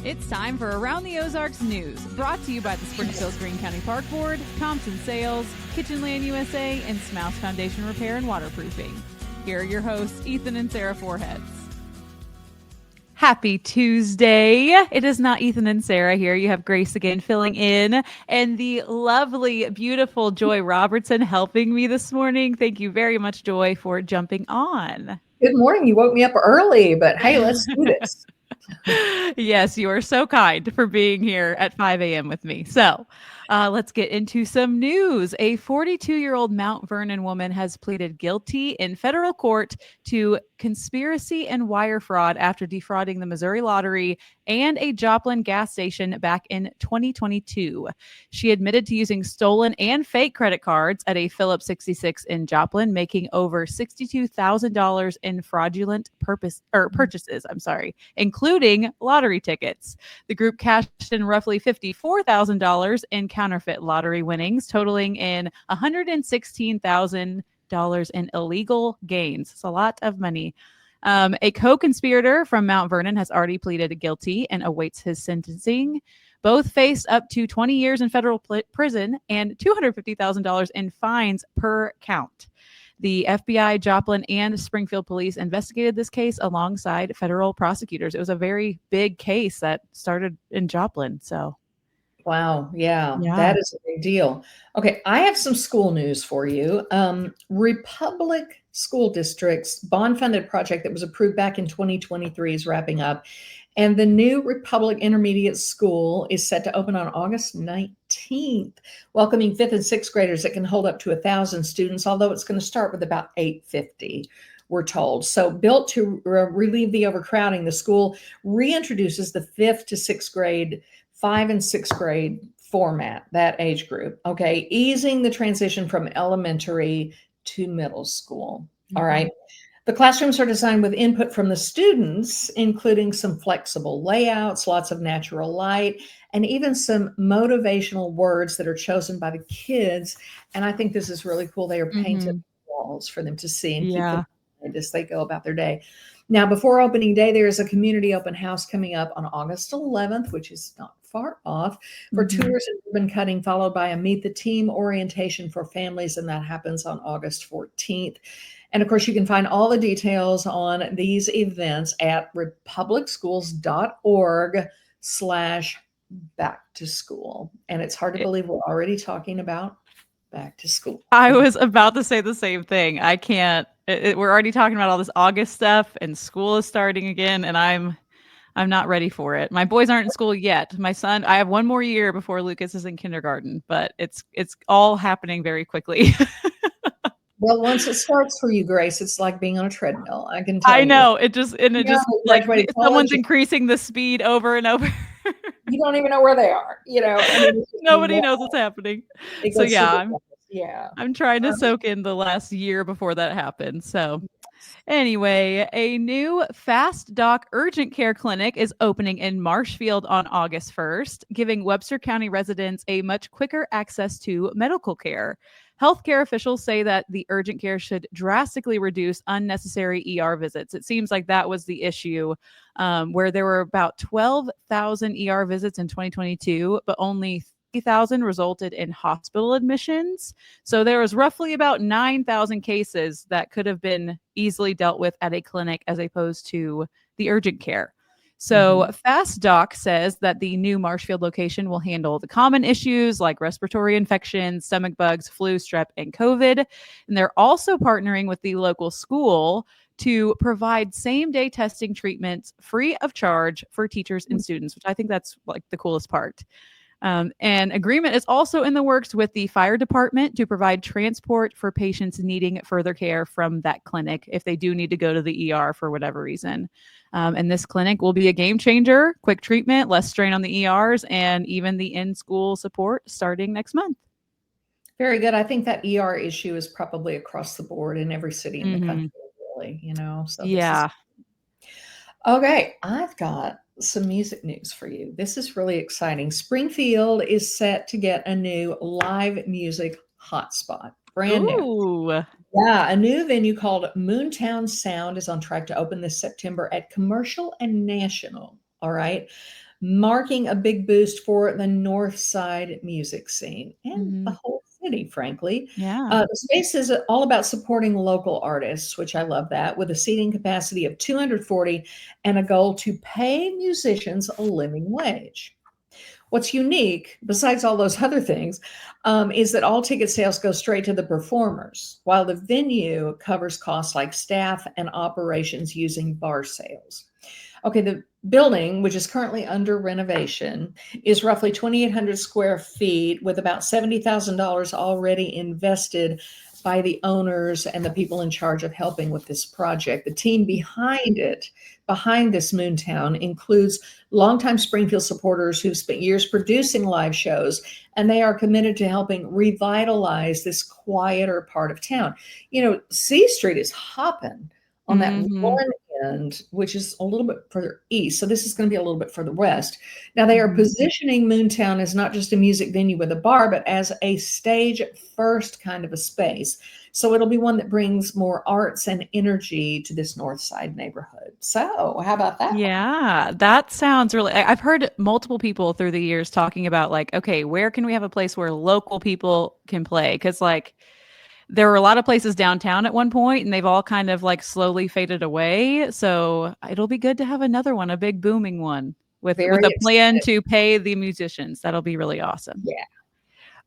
It's time for Around the Ozarks News, brought to you by the Springfield Green County Park Board, Thompson Sales, Kitchenland USA, and Smouse Foundation Repair and Waterproofing. Here are your hosts, Ethan and Sarah Foreheads. Happy Tuesday. It is not Ethan and Sarah here. You have Grace again filling in, and the lovely, beautiful Joy Robertson helping me this morning. Thank you very much, Joy, for jumping on. Good morning. You woke me up early, but hey, let's do this. Yes, you are so kind for being here at 5 a.m. with me. So let's get into some news. A 42-year-old Mount Vernon woman has pleaded guilty in federal court to conspiracy and wire fraud after defrauding the Missouri Lottery and a Joplin gas station back in 2022. She admitted to using stolen and fake credit cards at a Phillips 66 in Joplin, making over $62,000 in fraudulent purchases, including lottery tickets. The group cashed in roughly $54,000 in counterfeit lottery winnings, totaling in $116,000 in illegal gains. It's a lot of money. A co-conspirator from Mount Vernon has already pleaded guilty and awaits his sentencing. Both faced up to 20 years in federal prison and $250,000 in fines per count. The FBI, Joplin, and Springfield police investigated this case alongside federal prosecutors. It was a very big case that started in Joplin. So, wow. Yeah, that is a big deal. Okay, I have some school news for you. Republic School District's bond-funded project that was approved back in 2023 is wrapping up. And the new Republic Intermediate School is set to open on August 19th, welcoming 5th and 6th graders that can hold up to 1,000 students, although it's going to start with about 850, we're told. So built to relieve the overcrowding, the school reintroduces the 5th to 6th grade, 5 and 6th grade format, that age group, okay, easing the transition from elementary to middle school. All right. The classrooms are designed with input from the students, including some flexible layouts, lots of natural light, and even some motivational words that are chosen by the kids. And I think this is really cool. They are painted walls for them to see and keep them as they go about their day. Now, before opening day, there is a community open house coming up on August 11th, which is not far off, for tours and ribbon cutting, followed by a meet the team orientation for families. And that happens on August 14th. And of course, you can find all the details on these events at republicsschools.org/back-to-school. And it's hard to believe we're already talking about back to school. I was about to say the same thing. I can't. We're already talking about all this August stuff, and school is starting again, and I'm not ready for it. My boys aren't in school yet. My son, I have one more year before Lucas is in kindergarten, but it's all happening very quickly. Well, once it starts for you, Grace, it's like being on a treadmill. I can tell you. I know. It just like someone's increasing the speed over and over. You don't even know where they are, Nobody knows what's happening. So yeah, I'm trying to soak in the last year before that happened. So anyway, a new Fast Doc urgent care clinic is opening in Marshfield on August 1st, giving Webster County residents a much quicker access to medical care. Healthcare officials say that the urgent care should drastically reduce unnecessary ER visits. It seems like that was the issue, where there were about 12,000 ER visits in 2022, but only 3,000 resulted in hospital admissions. So there was roughly about 9,000 cases that could have been easily dealt with at a clinic as opposed to the urgent care. So Fast Doc says that the new Marshfield location will handle the common issues like respiratory infections, stomach bugs, flu, strep, and COVID. And they're also partnering with the local school to provide same-day testing treatments free of charge for teachers and students, which I think that's like the coolest part. And agreement is also in the works with the fire department to provide transport for patients needing further care from that clinic if they do need to go to the ER for whatever reason. And this clinic will be a game changer, quick treatment, less strain on the ERs, and even the in-school support starting next month. Very good. I think that ER issue is probably across the board in every city in the country, really, So yeah. Okay, I've got some music news for you. This is really exciting. Springfield is set to get a new live music hotspot. Brand new. Yeah, a new venue called Moontown Sound is on track to open this September at Commercial and National. All right. marking a big boost for the North Side music scene and the whole city, frankly. Yeah. The space is all about supporting local artists, which I love that, with a seating capacity of 240 and a goal to pay musicians a living wage. What's unique, besides all those other things, is that all ticket sales go straight to the performers, while the venue covers costs like staff and operations using bar sales. Okay, the building, which is currently under renovation, is roughly 2,800 square feet with about $70,000 already invested by the owners and the people in charge of helping with this project. The team behind it, behind this Moontown, includes longtime Springfield supporters who've spent years producing live shows, and they are committed to helping revitalize this quieter part of town. You know, C Street is hopping on that one end, which is a little bit further east. So this is going to be a little bit further west. Now they are positioning Moontown as not just a music venue with a bar, but as a stage first kind of a space. So it'll be one that brings more arts and energy to this North Side neighborhood. So how about that? Yeah, that sounds really, I've heard multiple people through the years talking about like, okay, where can we have a place where local people can play? Because like, there were a lot of places downtown at one point and they've all kind of like slowly faded away. So it'll be good to have another one, a big booming one with a plan to pay the musicians. That'll be really awesome. Yeah.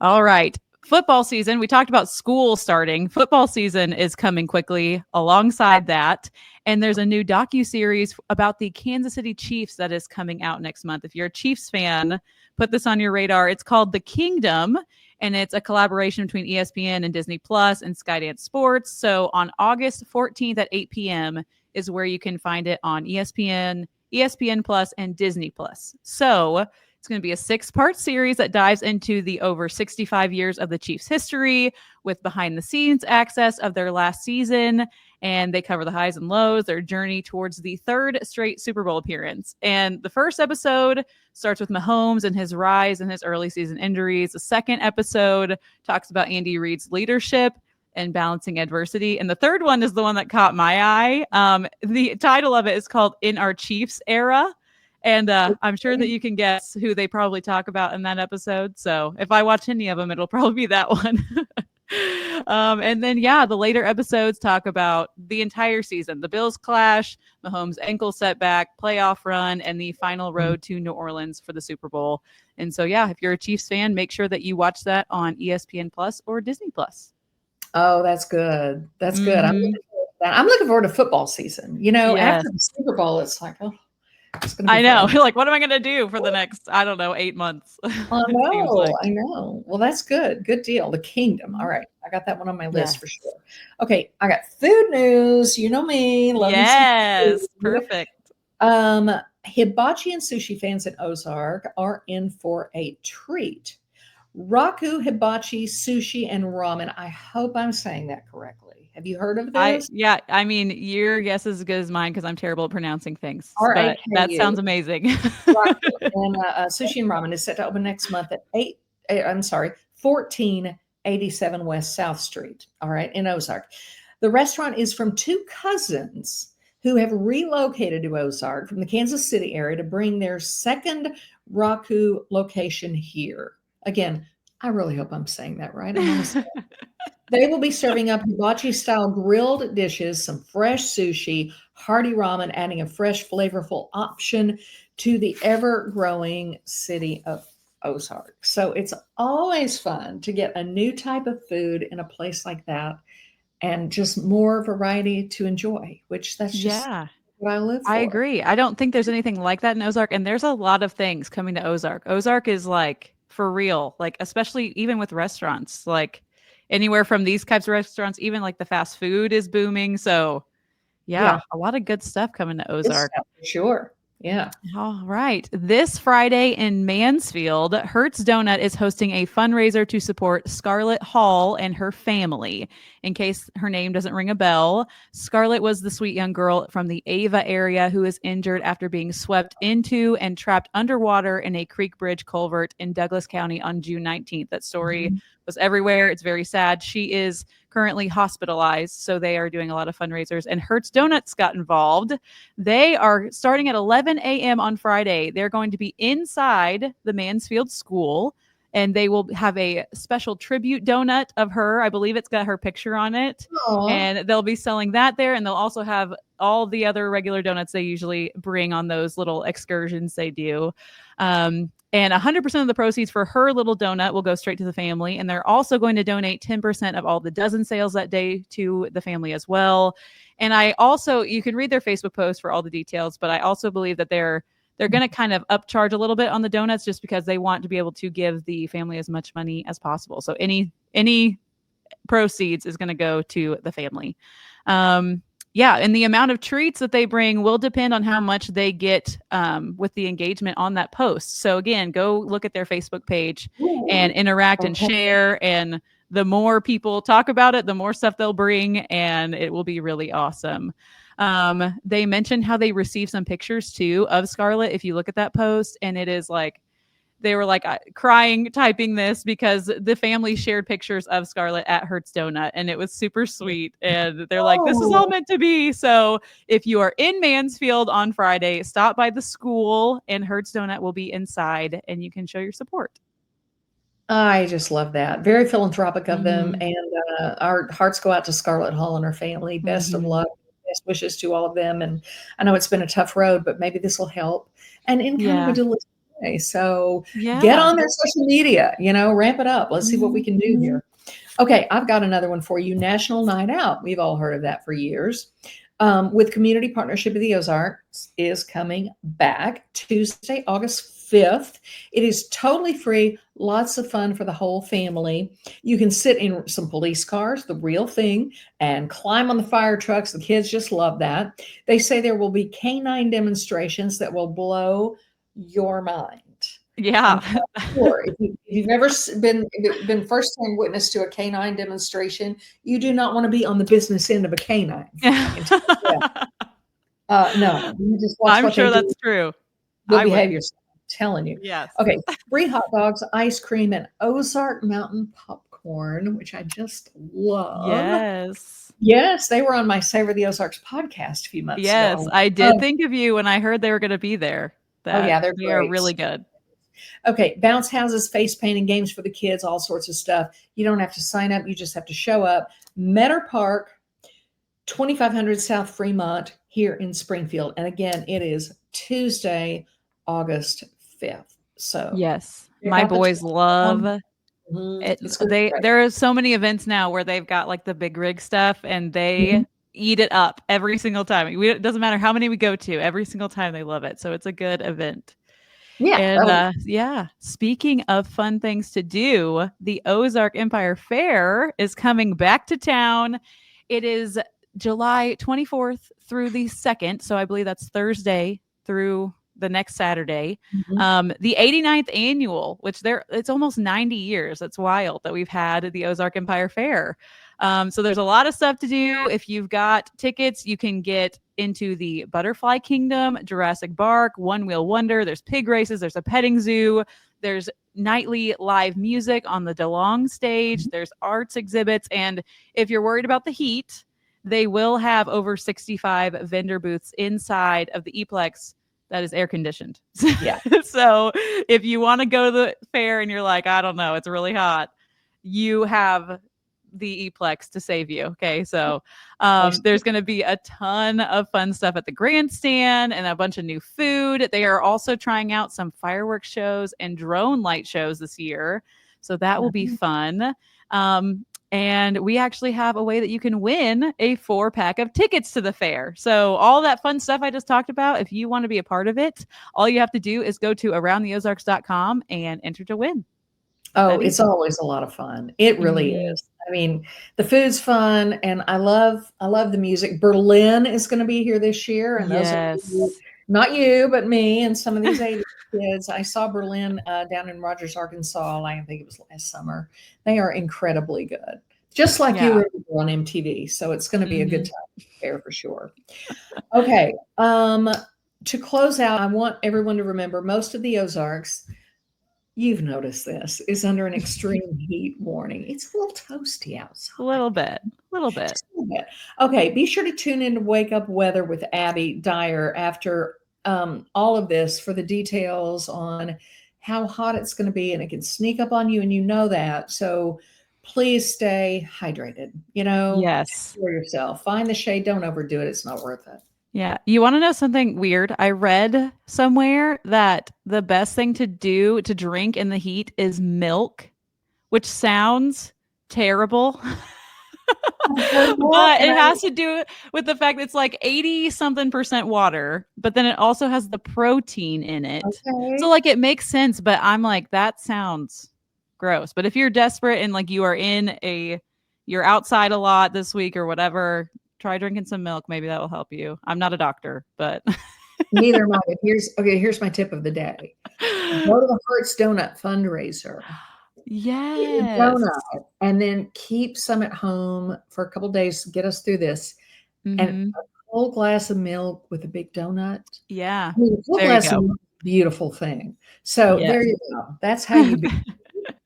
All right. Football season. We talked about school starting. Football season is coming quickly alongside that. And there's a new docuseries about the Kansas City Chiefs that is coming out next month. If you're a Chiefs fan, put this on your radar. It's called The Kingdom, and it's a collaboration between ESPN and Disney Plus and Skydance Sports. So on August 14th at 8 p.m. is where you can find it on ESPN, ESPN Plus, and Disney Plus. So it's going to be a 6-part series that dives into the over 65 years of the Chiefs' history with behind-the-scenes access of their last season. And they cover the highs and lows, their journey towards the 3rd straight Super Bowl appearance. And the first episode starts with Mahomes and his rise and his early season injuries. The second episode talks about Andy Reid's leadership and balancing adversity. And the third one is the one that caught my eye. The title of it is called In Our Chiefs Era. And I'm sure that you can guess who they probably talk about in that episode. So if I watch any of them, it'll probably be that one. And then, the later episodes talk about the entire season, the Bills clash, Mahomes' ankle setback, playoff run, and the final road to New Orleans for the Super Bowl. And so, if you're a Chiefs fan, make sure that you watch that on ESPN Plus or Disney Plus. Oh, that's good. That's good. I'm looking forward to football season. You know, after the Super Bowl, it's like, oh, I know. Like, what am I going to do for the next, 8 months? I know. Well, that's good. Good deal. The Kingdom. All right. I got that one on my list for sure. Okay. I got food news. You know me. Love perfect. Hibachi and sushi fans in Ozark are in for a treat. Raku Hibachi Sushi and Ramen. I hope I'm saying that correctly. Have you heard of this? I mean, your guess is as good as mine because I'm terrible at pronouncing things. But that sounds amazing. And Sushi and Ramen is set to open next month at 1487 West South Street. All right, in Ozark. The restaurant is from 2 cousins who have relocated to Ozark from the Kansas City area to bring their second Raku location here. Again, I really hope I'm saying that right. They will be serving up hibachi-style grilled dishes, some fresh sushi, hearty ramen, adding a fresh, flavorful option to the ever-growing city of Ozark. So it's always fun to get a new type of food in a place like that and just more variety to enjoy, which that's just what I live for. I agree. I don't think there's anything like that in Ozark, and there's a lot of things coming to Ozark. Ozark is like, for real, like, especially even with restaurants, like, anywhere from these types of restaurants, even like the fast food is booming. So a lot of good stuff coming to Ozark. For sure. Yeah. All right. This Friday in Mansfield, Hertz Donut is hosting a fundraiser to support Scarlett Hall and her family. In case her name doesn't ring a bell, Scarlett was the sweet young girl from the Ava area who was injured after being swept into and trapped underwater in a creek bridge culvert in Douglas County on June 19th. That story was everywhere. It's very sad. She is currently hospitalized, so they are doing a lot of fundraisers. And Hertz Donuts got involved. They are starting at 11 a.m. on Friday. They're going to be inside the Mansfield School, and they will have a special tribute donut of her. I believe it's got her picture on it. Aww. And they'll be selling that there, and they'll also have all the other regular donuts they usually bring on those little excursions they do. And 100% of the proceeds for her little donut will go straight to the family. And they're also going to donate 10% of all the dozen sales that day to the family as well. And you can read their Facebook post for all the details, but I also believe that they're going to kind of upcharge a little bit on the donuts just because they want to be able to give the family as much money as possible. So any proceeds is going to go to the family. And the amount of treats that they bring will depend on how much they get with the engagement on that post. So again, go look at their Facebook page and interact and share. And the more people talk about it, the more stuff they'll bring, and it will be really awesome. They mentioned how they received some pictures too of Scarlett. If you look at that post, and it is like, they were like crying typing this because the family shared pictures of Scarlett at Hertz Donut, and it was super sweet. And they're like, this is all meant to be. So if you are in Mansfield on Friday, stop by the school, and Hertz Donut will be inside, and you can show your support. I just love that. Very philanthropic of them. And our hearts go out to Scarlett Hall and her family. Best of luck. Best wishes to all of them. And I know it's been a tough road, but maybe this will help. And in kind of a delicious way. So get on their social media, ramp it up. Let's see what we can do here. Okay, I've got another one for you. National Night Out. We've all heard of that for years. With Community Partnership of the Ozarks is coming back Tuesday, August 5th. It is totally free, lots of fun for the whole family. You can sit in some police cars, the real thing, and climb on the fire trucks. The kids just love that. They say there will be canine demonstrations that will blow your mind. Yeah. Sure. If you've never been first-hand witness to a canine demonstration, you do not want to be on the business end of a canine. I can tell you that. No, you just watch I'm sure that's true. You'll behave yourself. I'm telling you. Yes. Okay. Free hot dogs, ice cream, and Ozark Mountain popcorn, which I just love. Yes. Yes, they were on my Savor the Ozarks podcast a few months ago. Yes, I did think of you when I heard they were going to be there. They're they are really good. Okay, bounce houses, face painting, games for the kids, all sorts of stuff. You don't have to sign up. You just have to show up. Meadow Park, 2500 South Fremont here in Springfield. And again, it is Tuesday, August 5th. So yes, my boys love it. There are so many events now where they've got like the big rig stuff, and they eat it up every single time. It doesn't matter how many we go to, every single time they love it. So it's a good event. Yeah. And speaking of fun things to do, the Ozark Empire Fair is coming back to town. It is July 24th through the 2nd. So I believe that's Thursday through the next Saturday. The 89th annual, which it's almost 90 years. That's wild that we've had the Ozark Empire Fair. So there's a lot of stuff to do. If you've got tickets, you can get into the Butterfly Kingdom, Jurassic Park, One Wheel Wonder. There's pig races. There's a petting zoo. There's nightly live music on the DeLong stage. There's arts exhibits. And if you're worried about the heat, they will have over 65 vendor booths inside of the E-Plex that is air conditioned. Yeah. So if you want to go to the fair and you're like, I don't know, it's really hot, you have the E-Plex to save you. Okay. So there's going to be a ton of fun stuff at the grandstand and a bunch of new food. They are also trying out some fireworks shows and drone light shows this year. So that will be fun. And we actually have a way that you can win a 4-pack of tickets to the fair. So all that fun stuff I just talked about, if you want to be a part of it, all you have to do is go to aroundtheozarks.com and enter to win. Oh, it's always a lot of fun. It really is. I mean, the food's fun, and I love the music. Berlin is going to be here this year, and those are not you, but me and some of these 80s kids. I saw Berlin down in Rogers, Arkansas. I think it was last summer. They are incredibly good, just like you were on MTV. So it's going to be a good time there for sure. Okay, to close out, I want everyone to remember most of the Ozarks. you've noticed this, is under an extreme heat warning. It's a little toasty outside. A little bit. Just a little bit. Okay, be sure to tune in to Wake Up Weather with Abby Dyer after all of this for the details on how hot it's going to be, and it can sneak up on you, and you know that. So please stay hydrated. Yes. For yourself. Find the shade. Don't overdo it. It's not worth it. Yeah. You want to know something weird? I read somewhere that the best thing to do to drink in the heat is milk, which sounds terrible. But it has to do with the fact that it's like 80 something percent water, but then it also has the protein in it. Okay. So like it makes sense, but I'm like, that sounds gross. But if you're desperate and like you're outside a lot this week or whatever, try drinking some milk. Maybe that will help you. I'm not a doctor, but neither am I. Here's my tip of the day. Go to the Hearts Donut fundraiser. Yes. Donut, and then keep some at home for a couple days to get us through this. And a whole glass of milk with a big donut. Yeah. I mean, a full glass of milk, beautiful thing. So there you go. That's how you be.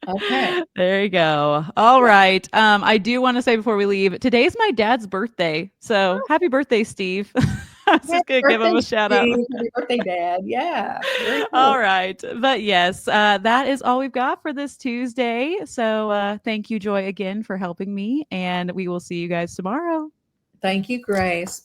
Okay. There you go. All right. I do want to say before we leave, today's my dad's birthday. So happy birthday, Steve. I was just going to give him a shout out. Happy birthday, Dad. Yeah. Cool. All right. But yes, that is all we've got for this Tuesday. So thank you, Joy, again for helping me. And we will see you guys tomorrow. Thank you, Grace.